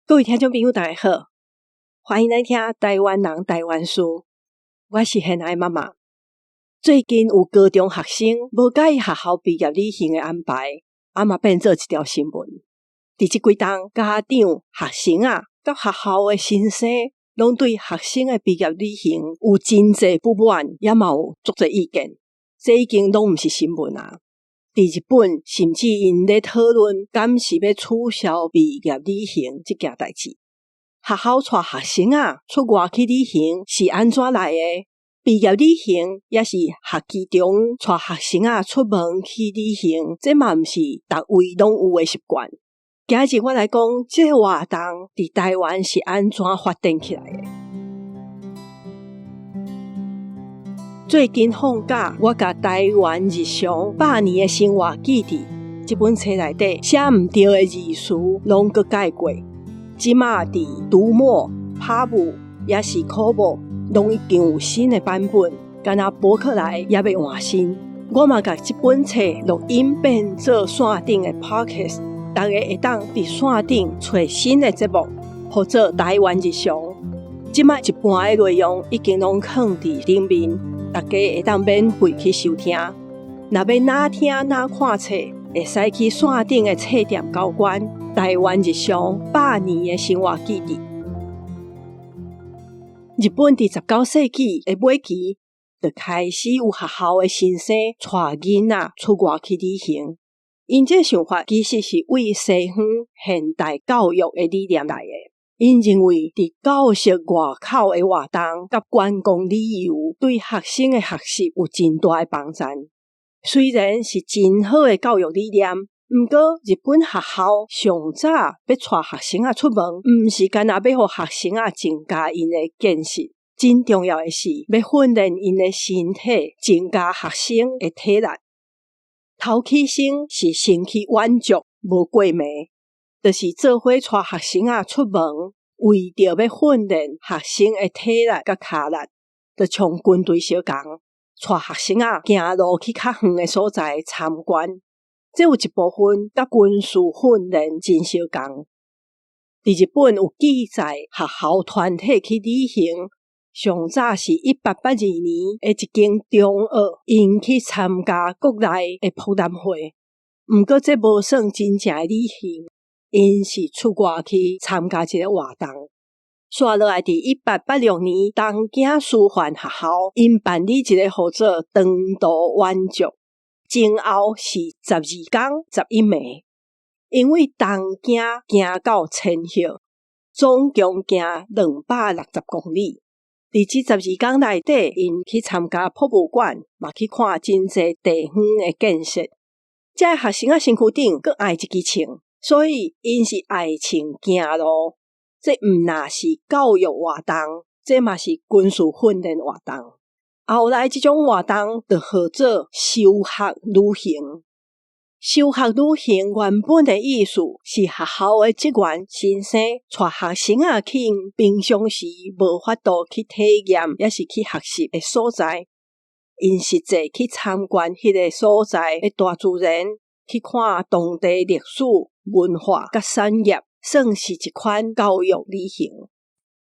各位听众朋友大家好，欢迎来听台湾人台湾事，我是现爱妈妈。最近有高中学生无介意学校毕业旅行的安排，嘛变做一条新闻。伫即几天，家长、学生甲学校的先生拢对学生的毕业旅行有真侪不满，也嘛有足侪意见。这已经拢毋是新闻啊！伫日本，甚至因咧讨论敢是要取消毕业旅行这件代志。学校带学生出外去旅行是安怎来的？毕业旅行也是学期中带学生出门去旅行，这嘛毋是逐位拢有的习惯。今日我来讲，这个活动伫台湾是安怎发展起来的？最近放假，我甲台湾日常100年的生活记忆这本册内底写毋对的字词，拢搁改过。即马伫读墨、拍舞也是考舞，拢已经有新的版本。敢若博客来也要换新。我嘛甲这本册录音变做线顶的 podcast， 大家会当伫线顶找新的节目，或者台湾日常。即马一半的内容已经拢放伫顶面。大家会当免费去收听，若要哪听哪看册，会使去线顶的册店交关台湾日常100年的生活记忆。日本伫19世纪的尾期，就开始有学校的先生带囡仔出外去旅行。因这想法其实是为西方现代教育的理念来的。因认为伫教室外口的活动甲观光旅游对学生的学习有真大的帮助。虽然是真好的教育理念，不过日本学校上早要带学生出门，不是干那要互学生增加因的见识，真重要的是要训练因的身体，增加学生的体力。头起先是身体软弱无过暝，就是做伙带学生出门，为着要训练学生的体力甲脚力，就像军队相共，带学生行路去较远的所在参观。这有一部分甲军事训练真相共。伫日本有记载，学校团体去旅行，上早是1882年的一间中学，因去参加国内的博览会。毋过这无算真正的旅行。因是出外去参加一个活动，刷落来伫1886年，东京师范学校因办理一个叫做长途远足，前后是12天11暝，因为东京行到千叶，总共行260公里。伫这12天内底，因去参加博物馆，嘛去看真侪地方的建设。这学生身躯顶佫爱一支枪。所以因是爱穿行路，这毋那是教育活动，这嘛是军事训练活动。后来这种活动就号做修学旅行。修学旅行原本的意思是学校的职员先生带学生去平常时无法度去体验，也是去学习的所在。因实际去参观迄个所在的大自然，去看当地历史。文化甲产业算是一款教育旅行。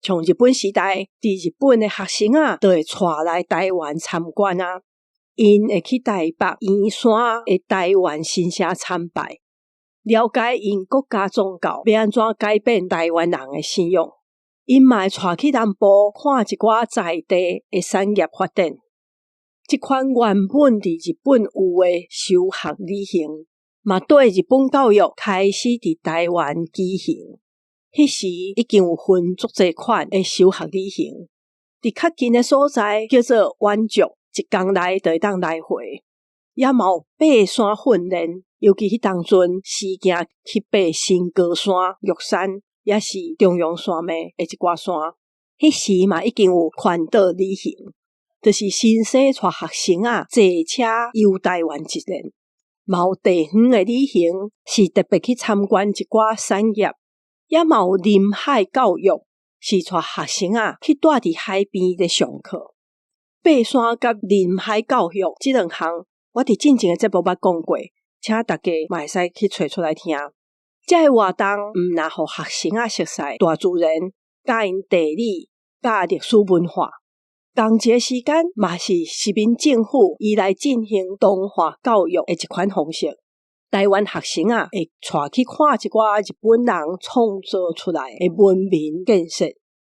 像日本时代，伫日本的学生就会带来台湾参观啊。因会去台北圆山的台湾神社参拜，了解因国家宗教要安怎改变台湾人的信仰。因嘛会带去南部看一寡在地的产业发展。这款原本伫日本有的修学旅行。嘛对日本教育开始伫台湾举行，迄时已经有分足侪款的修学旅行，伫较近的所在叫做远足，一天内就会当来回，也嘛有爬山训练，尤其迄当阵时行去爬新高山、玉山，也是中央山脉的一寡山，迄时嘛已经有环岛旅行，就是先生带学生坐车游台湾一年。嘛有地方的旅行，是特别去参观一寡产业，也嘛有临海教育，是带学生去住伫海边咧上课。爬山甲临海教育这两项，我伫进前的节目捌讲过，请大家嘛会使去找出来听。这个活动毋但互学生熟悉大自然、教因地理、甲历史文化，同一个时间嘛是市民政府伊来进行同化教育的一款方式。台湾学生会带去看一寡日本人创造出来的文明建设，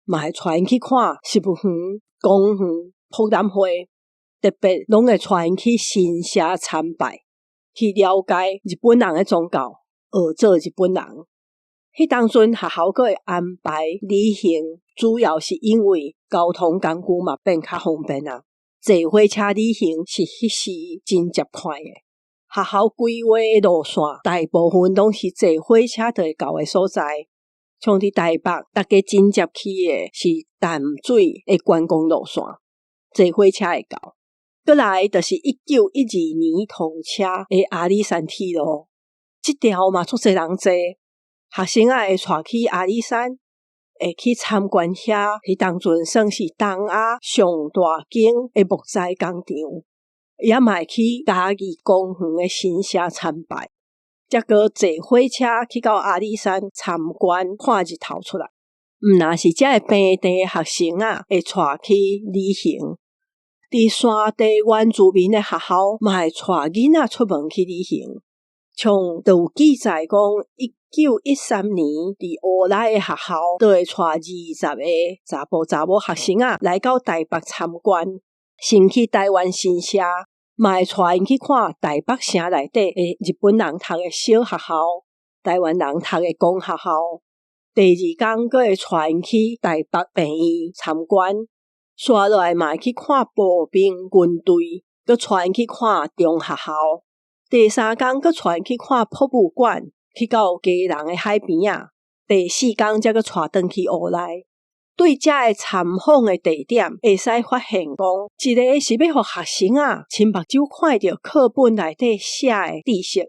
嘛会带因去看石门园、公园、博览会，特别拢会带因去神社参拜，去了解日本人的宗教，学做日本人。迄当阵学校阁会安排旅行，主要是因为交通工具嘛变较方便啊。坐火车旅行是迄时真接快的。学校规划的路线大部分拢是坐火车就会到的所在，像伫台北，大家真接去的是淡水的观光路线，坐火车会到。过来就是1912年通车的阿里山铁路，这条嘛足侪人坐，学生会带去阿里山，会去参观遐，迄当阵算是东亚上大间的木材工厂。也嘛会去嘉义公园的神社参拜，再搁坐火车去到阿里山参观看日头出来。毋但是这个本地学生会带去旅行，伫山地原住民的学校嘛会带囡仔出门去旅行。像就有记载讲，1913年伫乌来的学校都会带20个查甫查某学生来到台北参观。先去台湾神社，嘛会带因去看台北城内底的日本人读的小学校、台湾人读的公学校。第二天，阁会带因去台北病院参观，接落来嘛会去看步兵军队，阁带因去看中学校。第三天，阁带因去看博物馆，去到基隆的海边啊。第四天，才阁带转去乌来。对这个参访的地点，会使发现讲，一个是要互学生亲目睭看到课本内底写的知识，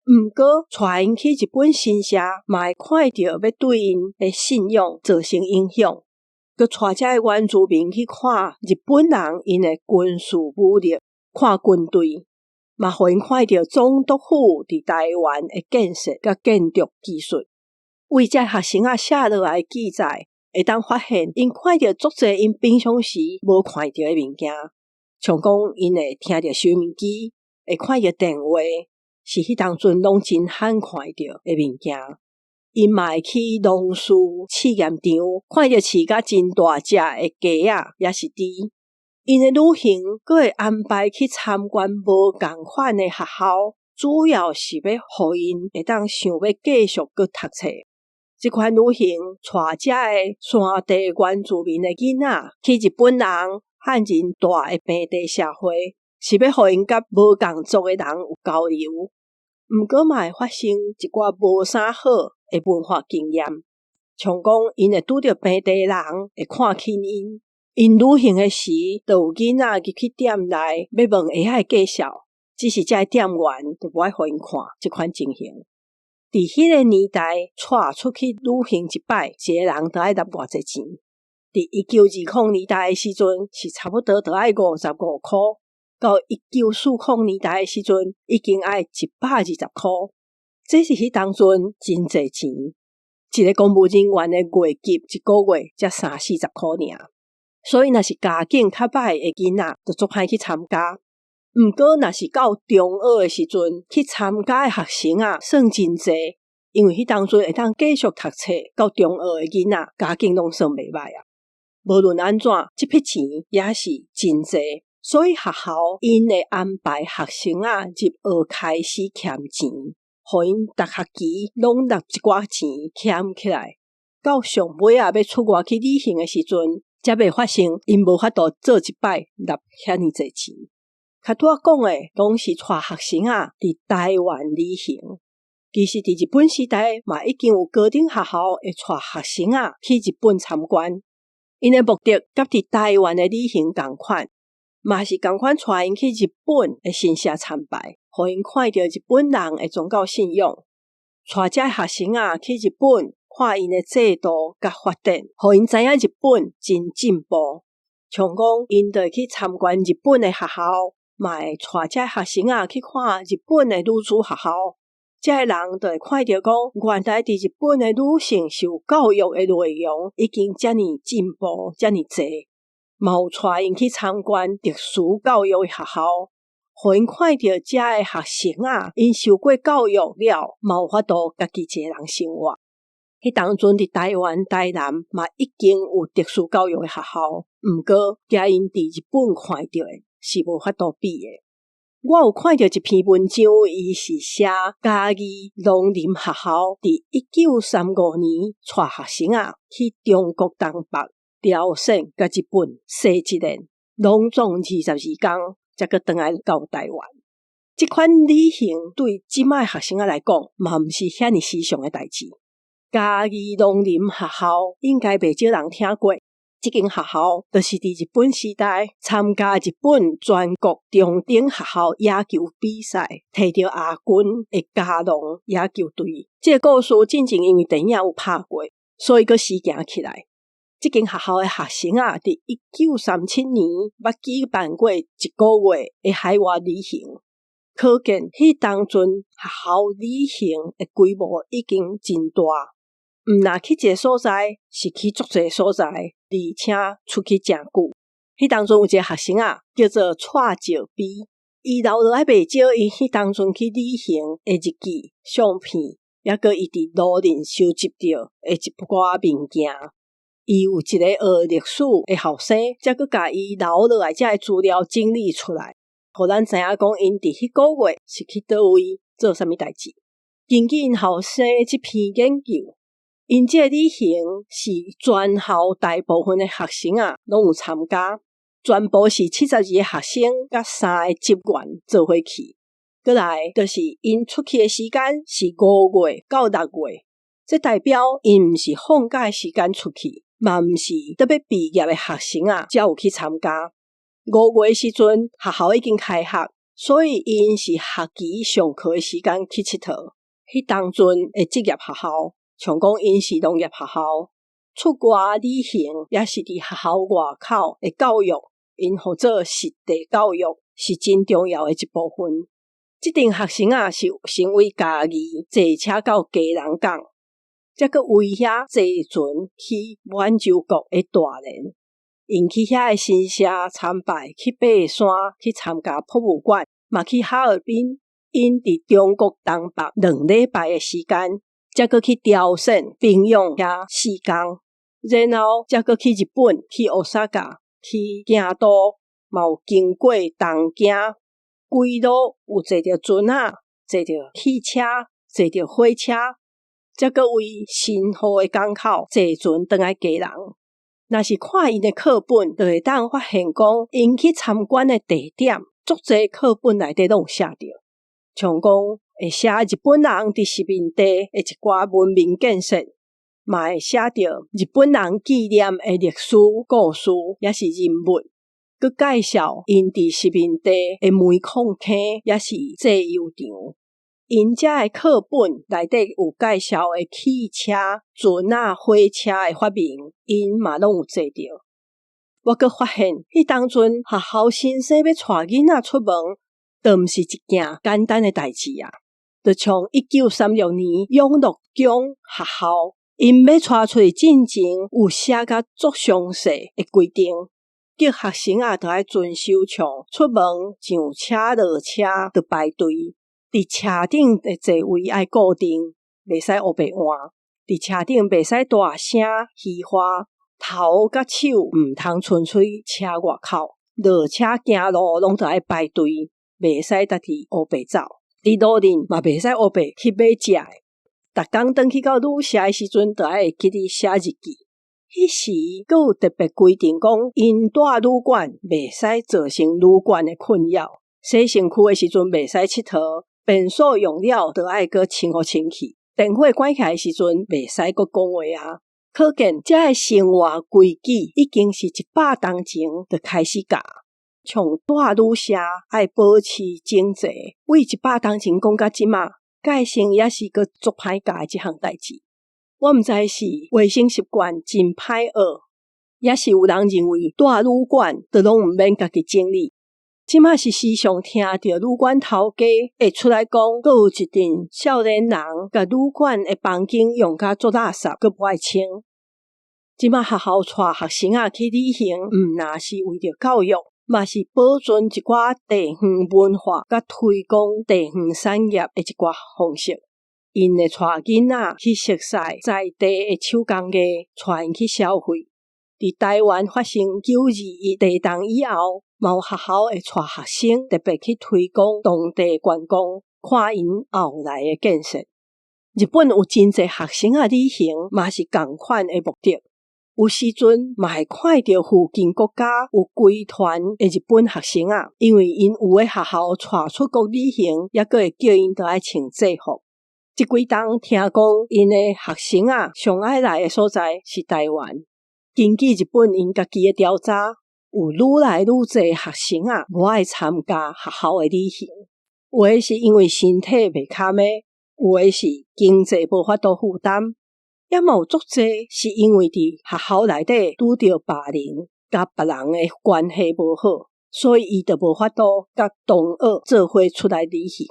毋过带因去日本神社，嘛会看到要对因的信仰造成影响，佮带这个原住民去看日本人因的军事武力，看军队，嘛互因看到总督府伫台湾的建设佮建筑技术。为这学生写落来记载，会当发现，因看到足侪因平常时无看到的物件，像讲因会听到收音机，会看到电话，是迄当阵拢真罕看到的物件。因嘛会去农事试验场，看到饲甲真大只的鸡也是猪。因的旅行阁会安排去参观无共款的学校，主要是要互因会当想要继续阁读册。这款旅行带这个山地原住民的囡仔去日本人和人大的本地社会，是要互因甲无共族的人有交流。毋过嘛会发生一寡无啥好的文化经验，像讲因会拄着本地人会看轻因，因旅行的时，就有囡仔入去店内要问会晓介绍，只是这个店员就无爱互因看这款情形。伫迄个年代，带出去旅行一摆，一个人就要纳偌济钱。伫1920年代的时阵，是差不多就要55块，到1940年代的时阵，已经要120块。这是迄当阵真济钱。一个公务人员的月级一个月才30-40块尔，所以若是家境较歹的囡仔，就足歹去参加。毋过，若是到中学的时阵去参加的学生算真济，因为迄当阵会当继续读册到中学的囡仔，家境拢算袂歹啊。无论安怎，这笔钱也是真济，所以学校因会安排学生入学开始欠钱，互因逐学期拢纳一寡钱欠起来，到上尾要出外去旅行的时阵，才袂发生因无法度做一摆纳遐尼济钱。较拄仔讲的，拢是带学生伫台湾旅行。其实伫日本时代，嘛已经有高等学校会带学生去日本参观。因的目的甲伫台湾的旅行同款，嘛是同款带因去日本的神社参拜，互因看到日本人的宗教信仰。带这学生去日本看因的制度甲发展，互因知影日本真进步。像讲，因就会去参观日本的学校。嘛会带这学生去看日本的女子学校，这个人就会看到讲，原来伫日本的女性受教育的内容已经这么进步，这么侪，嘛有带因去参观特殊教育的学校，互因看到这的学生啊，因受过教育了，嘛有法度家己一个人生活。迄当阵伫台湾、台南嘛已经有特殊教育的学校，毋过甲因伫日本看到的是无法度比的。我有看到一篇文章，伊是写嘉义农林学校伫1935年带学生啊去中国东北朝鲜甲日本洗一年，拢总22天，才搁回来到台湾。这款旅行对即卖学生啊来讲，嘛毋是遐尼时常的代志。嘉义农林学校应该袂少人听过。这间学校就是伫日本时代参加日本全国中等学校野球比赛，摕到亚军的嘉农野球队。这个故事真正因为电影有拍过，所以佫实行起来。这间学校的学生啊，伫1937年捌举办过1个月的海外旅行，可见迄当阵学校旅行的规模已经真大。毋若去一个所在，是去足侪所在，而且出去诚久。迄当阵有一个学生啊，叫做蔡石悲，伊留落来袂少伊迄当阵去旅行的日记、相片，抑个伊伫路林收集到的一寡物件。伊有一个学历史的后生，才佫甲伊留落来遮的资料整理出来，互咱知影讲因伫迄个月是去倒位做啥物代志。根据因后生即篇研究，因这个旅行是全校大部分的学生啊，拢有参加，全部是72个学生甲3个职员做伙去。过来就是因出去的时间是5月到6月，这代表因毋是放假的时间出去，嘛毋是特别毕业的学生啊，才有去参加。5月时阵学校已经开学，所以因是学期上课的时间去佚佗。迄当阵的职业学校，像讲因是农业学校，出外旅行也是伫学校外口的教育，因互做实地教育是真重要的一部分。这群学生啊，是成为家己坐车到家人港，才佫为遐坐船去满洲国的大连。因去遐的神社参拜，去爬山，去参加博物馆，嘛去哈尔滨。因伫中国东北2礼拜的时间，才佫去朝鲜、平壤遐4天，然后才佫去日本，去大阪、去京都，嘛有经过东京，规路有坐着船啊，坐着汽车，坐着火车，才佫为新河的港口坐船回来家人。若是看因的课本，就会当发现讲，因去参观的地点，足侪课本内底拢有写着。像讲会写日本人伫殖民地的一寡文明建设，嘛会写着日本人纪念的历史故事，也是人物，佮介绍因伫殖民地的煤矿坑，也是製油場。因遮的課本內底有介紹的汽車、船啊、火車的發明，因嘛攏有做着。我佮發現，迄當陣學校先生要帶囡仔出門，都毋是一件簡單的代志啊！就像1936年永樂宮學校，因要帶出去進前有寫甲足詳細的規定，叫學生啊，都要遵守像出門上車落車就排隊，佇車頂的座位要固定，袂使烏白換，佇車頂袂使大聲喧嘩，頭甲手毋通伸出車外口，落車行路攏都要排隊。袂使家己烏白走，伫路頂嘛袂使烏白去買食的。逐工轉去到旅社的時陣，就愛記得寫日記。迄時閣有特別規定講，因住旅館袂使造成旅館的困擾，洗身軀的時陣袂使佚佗，便所用了就愛閣清互清氣，電火關起來的時陣袂使閣講話啊。可見這個生活規矩已經是100年前就開始教。像住旅社愛保持整齊，為100年前講到即馬，改成也是個足歹教的一項代志。我毋知是衛生習慣真歹學，也是有人認為住旅館就攏毋免家己整理。即马是时常听到旅馆头家会出来讲，阁有一阵少年人甲旅馆的房间用甲做垃圾，阁不爱清。即马学校带学生仔去旅行，毋若是为着教育，嘛是保存一寡地方文化，甲推广地方产业的一寡方式。因会带囡仔去熟悉在地的手工艺，带因去消费。伫台湾发生921地震以后，嘛有学校会带学生特别去推广当地观光，看因后来的建设。日本有真侪学生仔旅行，嘛是同款的目的。有时阵嘛会看到附近国家有规团的日本学生仔，因为因有的学校带出国旅行，也阁会叫因都爱穿制服。即几冬听讲，因的学生仔上爱来的所在是台湾。根据日本因家己的调查，有愈来愈侪学生仔无爱参加学校的旅行，有的是因为身体袂堪的，有的是经济无法度负担，也嘛有足侪是因为伫学校内底拄着霸凌，甲别人的关系无好，所以伊就无法度甲同学做伙出来旅行。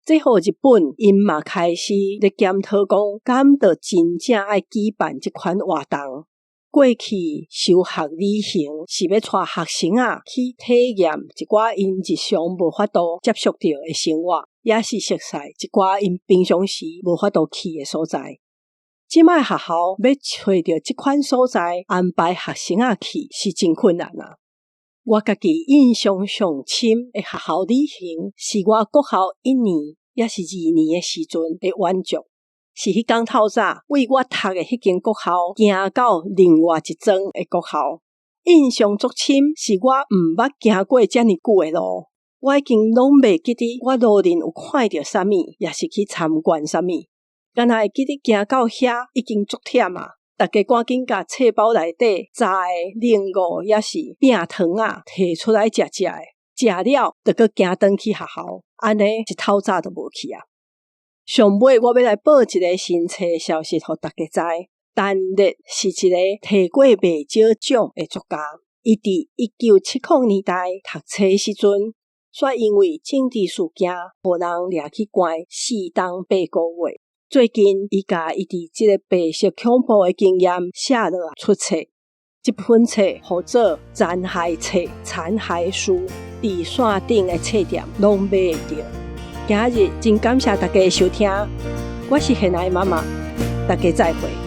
这互日本因嘛开始咧检讨讲，敢着真正爱举办即款活动。过去修学旅行是要带学生仔去体验一寡因日常无法度接触到的生活，也是熟悉一寡因平常时无法度去的所在。即摆学校要找到即款所在安排学生仔去是真困难啊！我家己印象上深的学校旅行，是我国校1年也是2年的时阵的远足。是迄天透早，为我读的迄间国校行到另外一庄的国校，印象足深，是我毋捌行过遮尔久的路，我已经拢袂记得我路人有看到啥物，也是去参观啥物，敢若会记得行到遐已经足忝啊！大家赶紧甲册包内底炸的冷糕也是饼汤啊，摕出来食的，食了就搁行转去学校，安尼一透早就无去啊。上尾我要来报一个新册消息，互大家知。陈列是一个摕过袂少奖的作家，伊伫1970年代读册时阵，却因为政治事件，互人掠去关4冬8个月。最近，伊甲伊伫即个白色恐怖的经验写落出册。即本册号做《残骸册》《残骸书》，伫线顶的册店拢买得到。今日真感谢大家的收听，我是贤爱妈妈，大家再会。